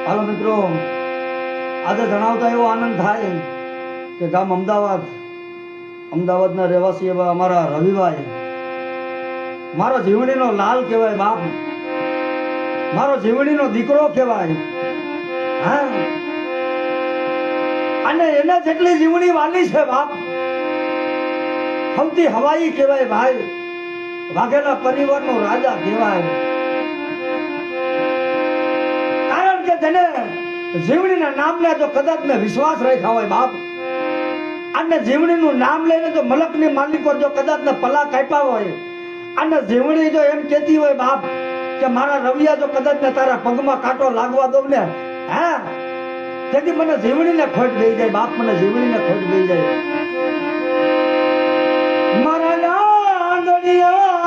હાલો મિત્રો, આજે જણાવતા એવો આનંદ થાય કે ગામ અમદાવાદના રહેવાસી એવા અમારા રવિભાઈ, મારો જીવણીનો લાલ કહેવાય, બાપ મારો જીવણીનો દીકરો કહેવાય. હા, અને એને જેટલી જીવણી વાલી છે બાપ, સૌથી હવાઈ કહેવાય ભાઈ, વાઘેલા પરિવારનો રાજા કહેવાય. કારણ કે તેને જીવણીના નામને જો કદાચ ને વિશ્વાસ રાખ્યા હોય બાપ, અને જીવણીનું નામ લઈને જો મલકની માલિક પર જો કદાચ ને પલા કાપ્યા હોય, અને જીવણી જો એમ કહેતી હોય બાપ કે મારા રવિયા જો કદાચ ને તારા પગમાં કાંટો લાગવા દઉં ને, હે તેથી મને જીવણીને ખોટ દઈ જાય બાપ, મને જીવણીને ખોટ દઈ જાય. મારા આંગળીયા